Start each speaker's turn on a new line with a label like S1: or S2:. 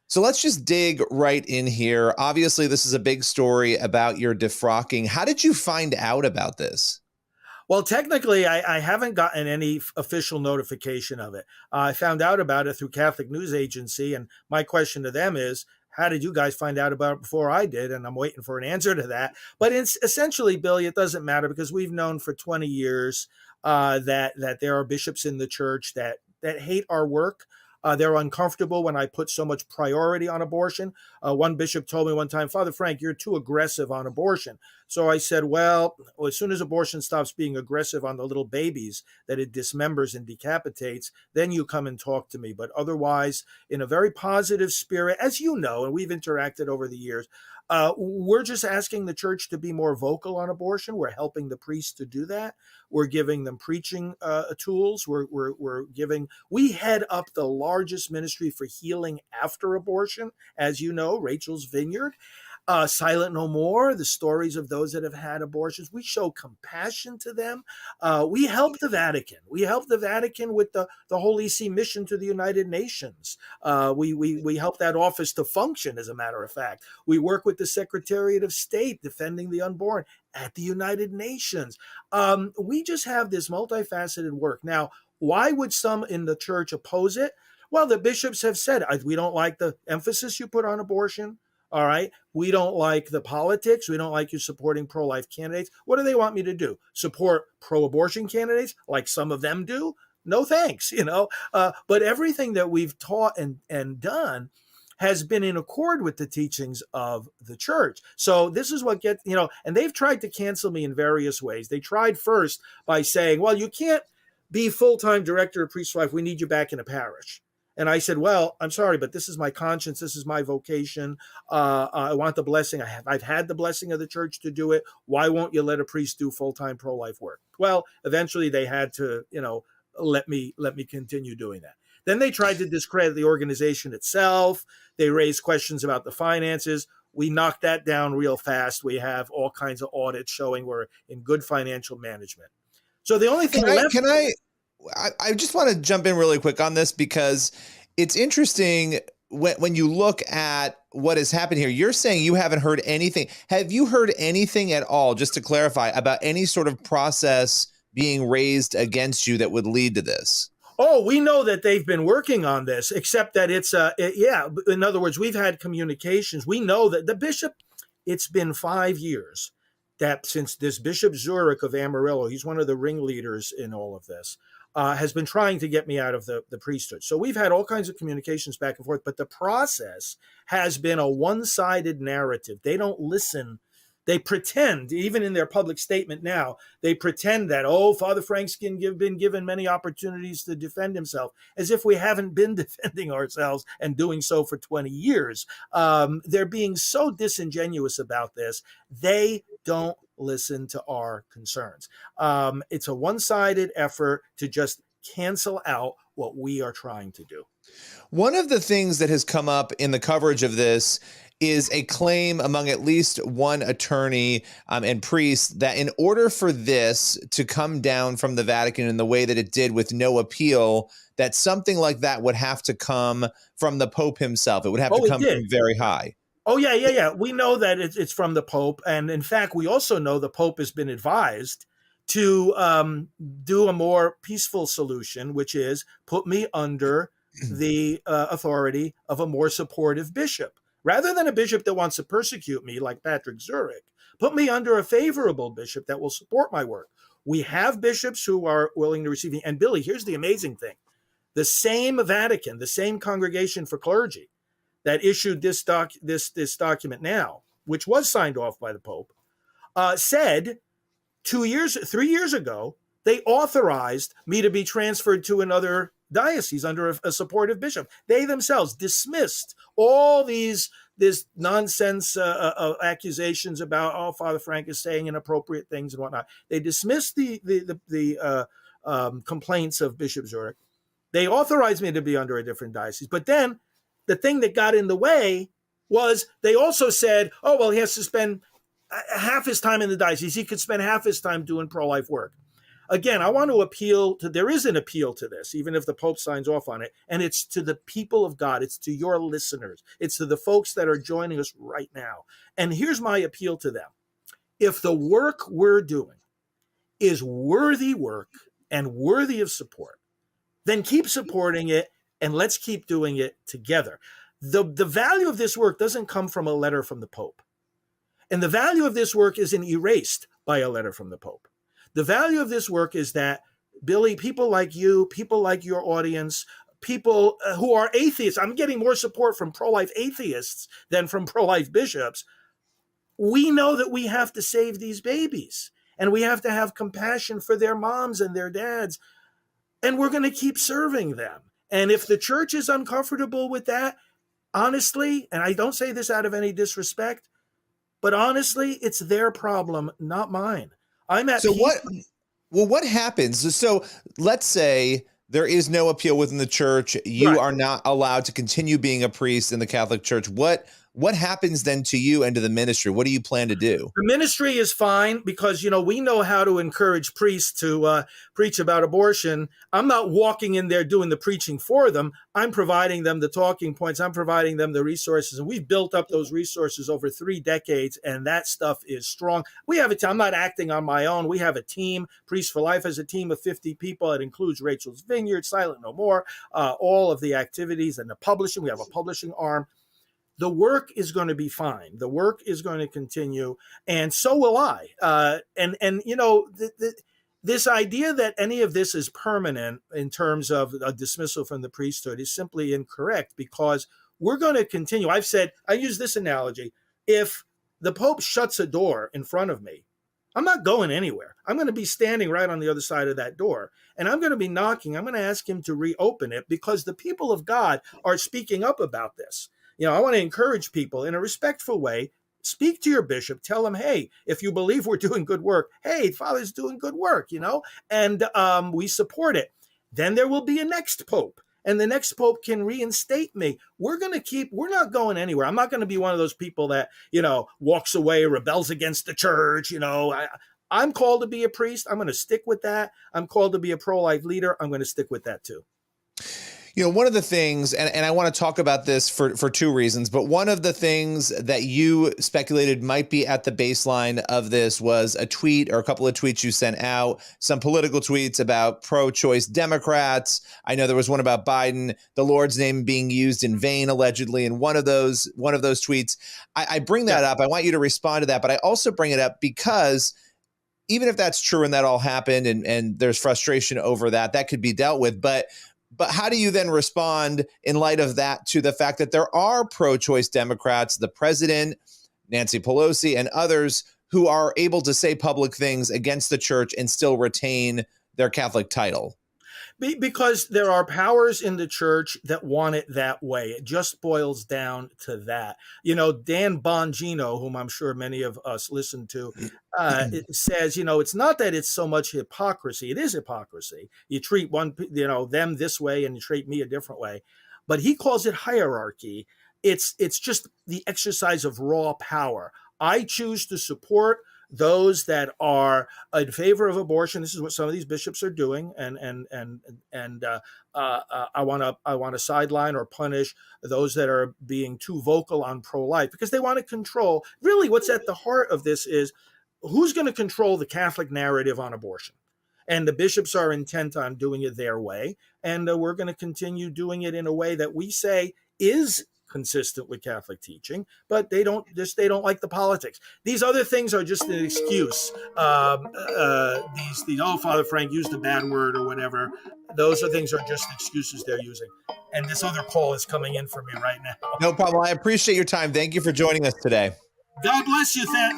S1: So let's just dig right in here. Obviously, this is a big story about your defrocking. How did you find out about this?
S2: Well, technically, I haven't gotten any official notification of it. I found out about it through Catholic News Agency, and my question to them is, how did you guys find out about it before I did? And I'm waiting for an answer to that. But it's essentially, Billy, it doesn't matter because we've known for 20 years that there are bishops in the church that hate our work. They're uncomfortable when I put so much priority on abortion. One bishop told me one time, Father Frank, you're too aggressive on abortion. So I said, well, as soon as abortion stops being aggressive on the little babies that it dismembers and decapitates, then you come and talk to me. But otherwise, in a very positive spirit, as you know, and we've interacted over the years, we're just asking the church to be more vocal on abortion. We're helping the priests to do that. We're giving them preaching tools. We head up the largest ministry for healing after abortion, as you know, Rachel's Vineyard. Silent No More, the stories of those that have had abortions. We show compassion to them. We help the Vatican. We help the Vatican with the Holy See mission to the United Nations. We help that office to function, as a matter of fact. We work with the Secretariat of State defending the unborn at the United Nations. We just have this multifaceted work. Now, why would some in the church oppose it? Well, the bishops have said, we don't like the emphasis you put on abortion. All right. We don't like the politics. We don't like you supporting pro-life candidates. What do they want me to do? Support pro-abortion candidates like some of them do? No thanks, But everything that we've taught and done has been in accord with the teachings of the church. So this is what and they've tried to cancel me in various ways. They tried first by saying, well, you can't be full-time director of priest's life. We need you back in a parish. And I said, well, I'm sorry, but this is my conscience. This is my vocation. I want the blessing. I've had the blessing of the church to do it. Why won't you let a priest do full-time pro-life work? Well, eventually they had to, let me continue doing that. Then they tried to discredit the organization itself. They raised questions about the finances. We knocked that down real fast. We have all kinds of audits showing we're in good financial management. So the only thing left.
S1: I just want to jump in really quick on this because it's interesting when you look at what has happened here. You're saying you haven't heard anything. Have you heard anything at all, just to clarify, about any sort of process being raised against you that would lead to this?
S2: Oh, we know that they've been working on this, except that in other words, we've had communications. We know that the bishop, it's been 5 years that since this Bishop Zurich of Amarillo, he's one of the ringleaders in all of this, has been trying to get me out of the priesthood. So we've had all kinds of communications back and forth, but the process has been a one-sided narrative. They don't listen. They pretend, even in their public statement now, they pretend that, Father Frank's been given many opportunities to defend himself, as if we haven't been defending ourselves and doing so for 20 years. They're being so disingenuous about this. They don't listen to our concerns. It's a one-sided effort to just cancel out what we are trying to do.
S1: One of the things that has come up in the coverage of this is a claim among at least one attorney and priest that in order for this to come down from the Vatican in the way that it did with no appeal, that something like that would have to come from the Pope himself. It would have to come from very high.
S2: Oh, yeah. We know that it's from the Pope. And in fact, we also know the Pope has been advised to do a more peaceful solution, which is put me under the authority of a more supportive bishop. Rather than a bishop that wants to persecute me like Patrick Zurich, put me under a favorable bishop that will support my work. We have bishops who are willing to receive me. And Billy, here's the amazing thing. The same Vatican, the same Congregation for Clergy that issued this document now, which was signed off by the Pope, said 3 years ago, they authorized me to be transferred to another diocese under a supportive bishop. They themselves dismissed all this nonsense accusations about, Father Frank is saying inappropriate things and whatnot. They dismissed the complaints of Bishop Zurich. They authorized me to be under a different diocese. But then the thing that got in the way was they also said, he has to spend half his time in the diocese. He could spend half his time doing pro-life work. again, I want to appeal to, there is an appeal to this, even if the Pope signs off on it, and it's to the people of God. It's to your listeners. It's to the folks that are joining us right now. And here's my appeal to them. If the work we're doing is worthy work and worthy of support, then keep supporting it and let's keep doing it together. The value of this work doesn't come from a letter from the Pope. And the value of this work isn't erased by a letter from the Pope. The value of this work is that, Billy, people like you, people like your audience, people who are atheists, I'm getting more support from pro-life atheists than from pro-life bishops. We know that we have to save these babies and we have to have compassion for their moms and their dads. And we're going to keep serving them. And if the church is uncomfortable with that, honestly, and I don't say this out of any disrespect, but honestly, it's their problem, not mine. I'm at
S1: So
S2: peace.
S1: what happens? So let's say there is no appeal within the church. You
S2: Right.
S1: are not allowed to continue being a priest in the Catholic Church. What happens then to you and to the ministry? What do you plan to do?
S2: The ministry is fine because, we know how to encourage priests to preach about abortion. I'm not walking in there doing the preaching for them. I'm providing them the talking points. I'm providing them the resources. And we've built up those resources over 3 decades, and that stuff is strong. We have a team. I'm not acting on my own. We have a team. Priests for Life has a team of 50 people. It includes Rachel's Vineyard, Silent No More, all of the activities and the publishing. We have a publishing arm. The work is going to be fine. The work is going to continue, and so will I. This idea that any of this is permanent in terms of a dismissal from the priesthood is simply incorrect, because we're going to continue. I use this analogy. If the Pope shuts a door in front of me, I'm not going anywhere. I'm going to be standing right on the other side of that door, and I'm going to be knocking. I'm going to ask him to reopen it, because the people of God are speaking up about this. I want to encourage people in a respectful way. Speak to your bishop. Tell him, hey, if you believe we're doing good work, hey, Father's doing good work, and we support it. Then there will be a next pope, and the next pope can reinstate me. We're not going anywhere. I'm not going to be one of those people that, walks away, rebels against the church. I'm called to be a priest. I'm going to stick with that. I'm called to be a pro-life leader. I'm going to stick with that too.
S1: One of the things, and I want to talk about this for 2 reasons, but one of the things that you speculated might be at the baseline of this was a tweet or a couple of tweets you sent out, some political tweets about pro-choice Democrats. I know there was one about Biden, the Lord's name being used in vain, allegedly, in one of those tweets. I bring that up. I want you to respond to that, but I also bring it up because even if that's true and that all happened and there's frustration over that could be dealt with, But how do you then respond in light of that to the fact that there are pro-choice Democrats, the president, Nancy Pelosi, and others who are able to say public things against the church and still retain their Catholic title?
S2: Because there are powers in the church that want it that way. It just boils down to that. Dan Bongino, whom I'm sure many of us listen to, it says, it's not that it's so much hypocrisy. It is hypocrisy. You treat them this way and you treat me a different way. But he calls it hierarchy. It's just the exercise of raw power. I choose to support those that are in favor of abortion. This is what some of these bishops are doing, and I want to sideline or punish those that are being too vocal on pro-life, because they want to control. Really, what's at the heart of this is who's going to control the Catholic narrative on abortion. And the bishops are intent on doing it their way, and we're going to continue doing it in a way that we say is consistent with Catholic teaching, but they don't like the politics. These other things are just an excuse. These Father Frank used a bad word or whatever. Those things are just excuses they're using. And this other call is coming in for me right now.
S1: No problem. I appreciate your time. Thank you for joining us today.
S2: God bless you, Thad.